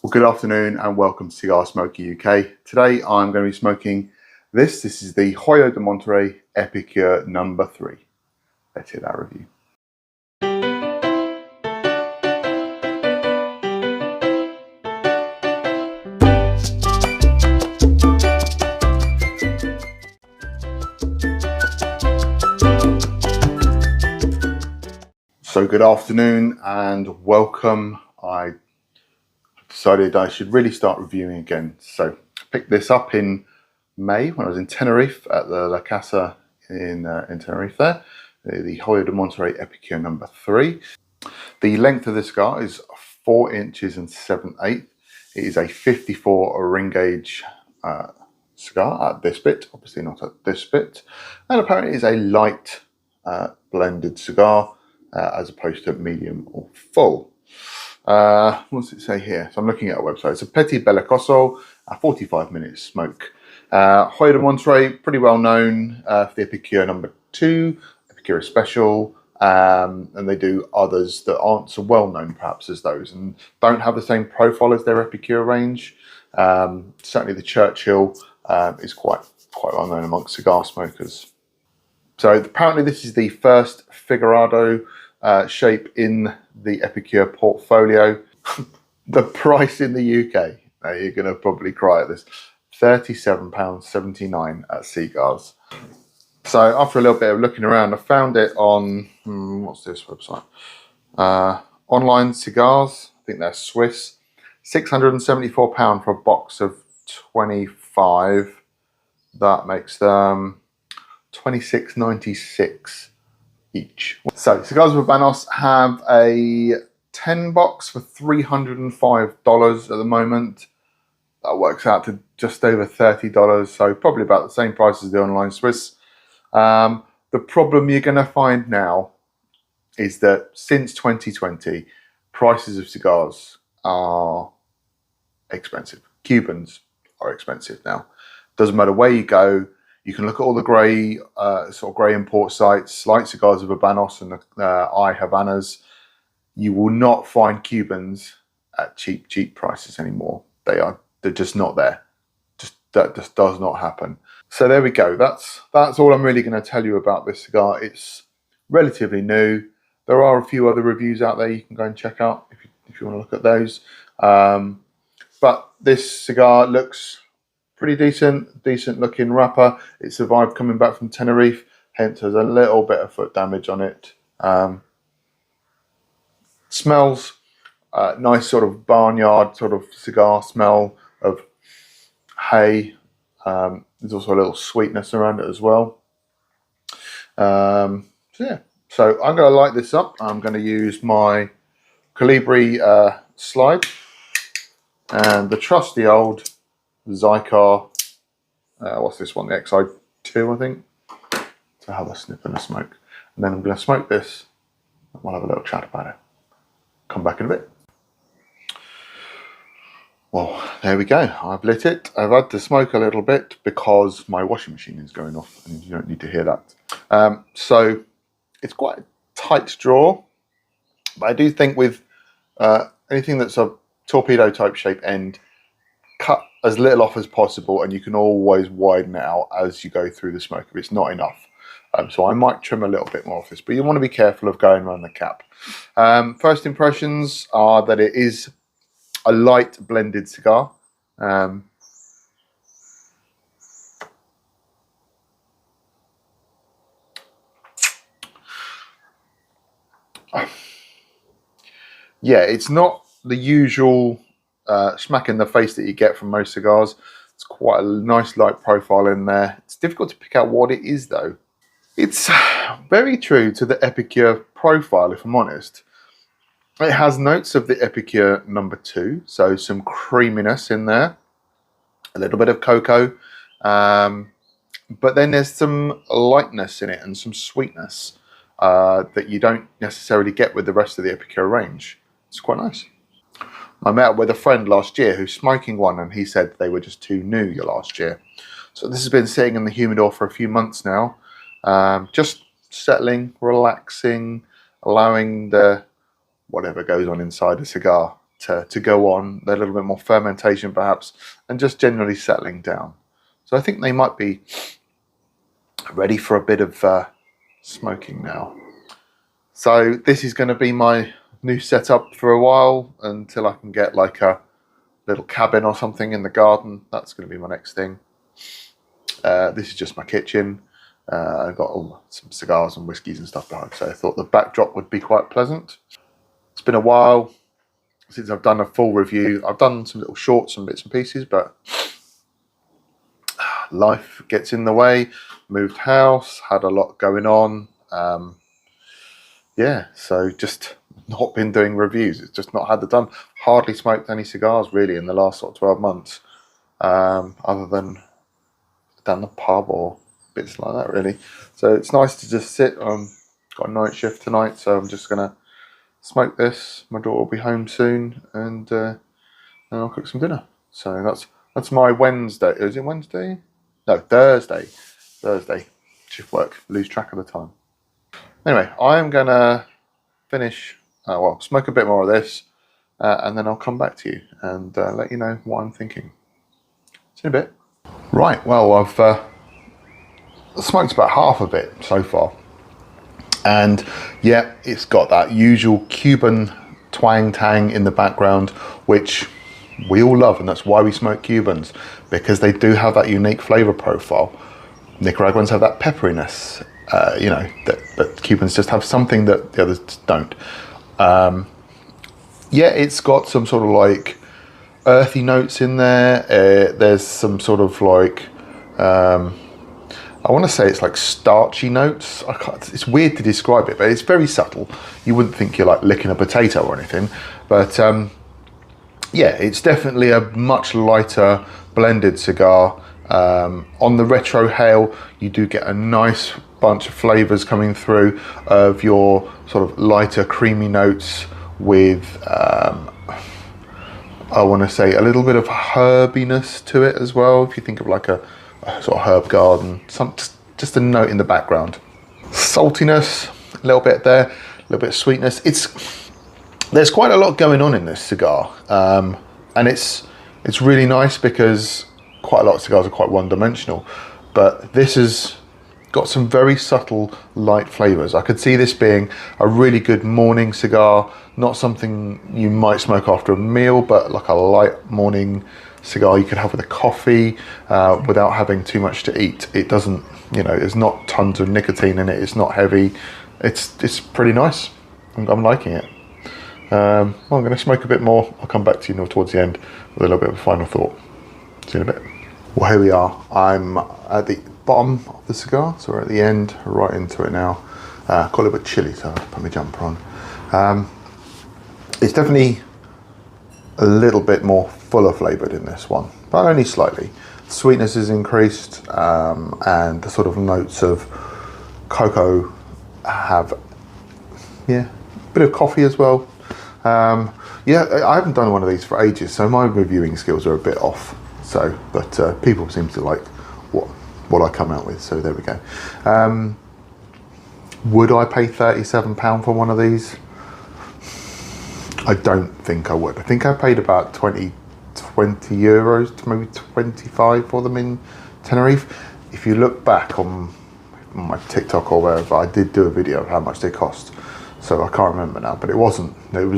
Well, good afternoon and welcome to Cigar Smoker UK. Today I'm going to be smoking this. This is the Hoyo de Monterrey Epicure No.3. Let's hear that review. So good afternoon and welcome. I decided I should really start reviewing again. So I picked this up in May when I was in Tenerife at the La Casa in Tenerife there. The Hoyo de Monterrey Epicure No.3. The length of the cigar is 4 inches and 7/8. It is a 54 ring gauge cigar at this bit, obviously not at this bit. And apparently it is a light blended cigar as opposed to medium or full. What does it say here? So I'm looking at a website. It's a Petit Belicoso, a 45-minute smoke. Hoyo de Monterrey, pretty well known for the Epicure No.2, Epicure Special, and they do others that aren't so well known perhaps as those and don't have the same profile as their Epicure range. Certainly the Churchill is quite well known amongst cigar smokers. So apparently this is the first Figurado shape in the Epicure portfolio. The price in the UK, now you're going to probably cry at this, £37.79 at Cigars. So after a little bit of looking around, I found it on, what's this website? Online Cigars, I think they're Swiss. £674 for a box of 25. That makes them $26.96 each. So Cigars of Habanos have a 10 box for $305 at the moment. That works out to just over $30, so probably about the same price as the online Swiss. The problem you're going to find now is that since 2020, prices of cigars are expensive. Cubans are expensive now. Doesn't matter where you go. You can look at all the grey, sort of grey import sites, like Cigars of Habanos and I Havanas. You will not find Cubans at cheap prices anymore. They're just not there. That just does not happen. So there we go. That's all I'm really going to tell you about this cigar. It's relatively new. There are a few other reviews out there you can go and check out if you want to look at those. But this cigar looks pretty decent looking wrapper. It survived coming back from Tenerife, hence there's a little bit of foot damage on it. Smells nice, sort of barnyard sort of cigar smell of hay. There's also a little sweetness around it as well. So yeah, so I'm going to light this up. I'm going to use my Colibri slide and the trusty old Zycar, what's this one, the XI2 I think, to have a snip and a smoke. And then I'm going to smoke this and we'll have a little chat about it. Come back in a bit. Well, there we go. I've lit it. I've had to smoke a little bit because my washing machine is going off and you don't need to hear that. So it's quite a tight draw, but I do think with anything that's a torpedo type shape end, cut as little off as possible and you can always widen it out as you go through the smoke if it's not enough. So I might trim a little bit more off this, but you want to be careful of going around the cap. First impressions are that it is a light blended cigar. Yeah, it's not the usual smack in the face that you get from most cigars. It's quite a nice light profile in there. It's difficult to pick out what it is though. It's very true to the Epicure profile, if I'm honest. It has notes of the Epicure No.2, so some creaminess in there, a little bit of cocoa, but then there's some lightness in it and some sweetness that you don't necessarily get with the rest of the Epicure range. It's quite nice. I met up with a friend last year who's smoking one and he said they were just too new last year. So this has been sitting in the humidor for a few months now, just settling, relaxing, allowing the whatever goes on inside a cigar to go on. They're a little bit more fermentation perhaps, and just generally settling down. So I think they might be ready for a bit of smoking now. So this is going to be my new setup for a while until I can get like a little cabin or something in the garden. That's going to be my next thing. This is just my kitchen. I've got some cigars and whiskies and stuff behind, so I thought the backdrop would be quite pleasant. It's been a while since I've done a full review. I've done some little shorts and bits and pieces, but life gets in the way. Moved house, had a lot going on. Yeah, so just not been doing reviews. It's just not had the done. Hardly smoked any cigars really in the last sort of 12 months, other than down the pub or bits like that really. So it's nice to just sit. Got a night shift tonight, so I'm just gonna smoke this. My daughter will be home soon, and I'll cook some dinner. So that's my Wednesday. Is it Wednesday? No, Thursday. Thursday shift work. Lose track of the time. Anyway, I am gonna finish. Well, smoke a bit more of this, and then I'll come back to you and let you know what I'm thinking. See you in a bit. Right. Well, I've smoked about half of it so far, and yeah, it's got that usual Cuban twang tang in the background, which we all love, and that's why we smoke Cubans, because they do have that unique flavor profile. Nicaraguans have that pepperiness, you know, but Cubans just have something that the others don't. Yeah, it's got some sort of like earthy notes in there. There's some sort of like I want to say it's like starchy notes. It's weird to describe it, but it's very subtle. You wouldn't think you're like licking a potato or anything, but yeah, it's definitely a much lighter blended cigar. On the retro hail, you do get a nice bunch of flavors coming through of your sort of lighter creamy notes with I want to say a little bit of herbiness to it as well. If you think of like a sort of herb garden, just a note in the background. Saltiness, a little bit there, a little bit of sweetness. There's quite a lot going on in this cigar, and it's really nice because quite a lot of cigars are quite one-dimensional, but this has got some very subtle light flavors. I could see this being a really good morning cigar, not something you might smoke after a meal, but like a light morning cigar you could have with a coffee without having too much to eat. It doesn't, you know, there's not tons of nicotine in it. It's not heavy. It's pretty nice. I'm liking it. Well, I'm going to smoke a bit more. I'll come back to you towards the end with a little bit of a final thought. See you in a bit. Well, here we are. I'm at the bottom of the cigar, so we're at the end, right into it now. Got a little bit chilly, so I'll put my jumper on. It's definitely a little bit more fuller flavoured in this one, but only slightly. Sweetness is increased, and the sort of notes of cocoa have, yeah, a bit of coffee as well. Yeah, I haven't done one of these for ages, so my reviewing skills are a bit off. So, but people seem to like what I come out with, so there we go. Would I pay £37 for one of these? I don't think I would. I think I paid about 20 euros to maybe 25 for them in Tenerife. If you look back on my TikTok or wherever, I did do a video of how much they cost. So I can't remember now, but there was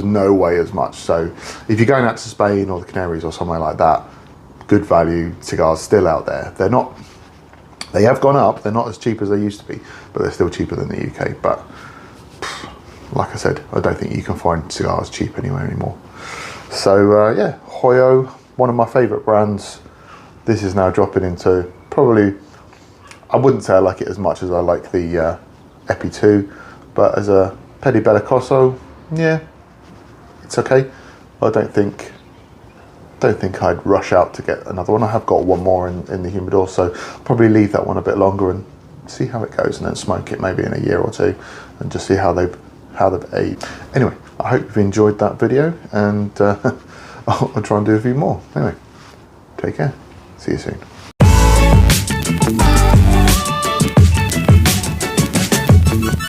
no way as much. So if you're going out to Spain or the Canaries or somewhere like that, good value cigars still out there. They have gone up. They're not as cheap as they used to be, but they're still cheaper than the UK. But like I said, I don't think you can find cigars cheap anywhere anymore. So yeah, Hoyo, one of my favourite brands. This is now dropping into probably, I wouldn't say I like it as much as I like the Epi 2, but as a Petit Belicoso, yeah, it's okay. I don't think I'd rush out to get another one. I have got one more in the humidor, so I'll probably leave that one a bit longer and see how it goes, and then smoke it maybe in a year or two and just see how they've aged. Anyway, I hope you've enjoyed that video, and I'll try and do a few more. Anyway, take care. See you soon.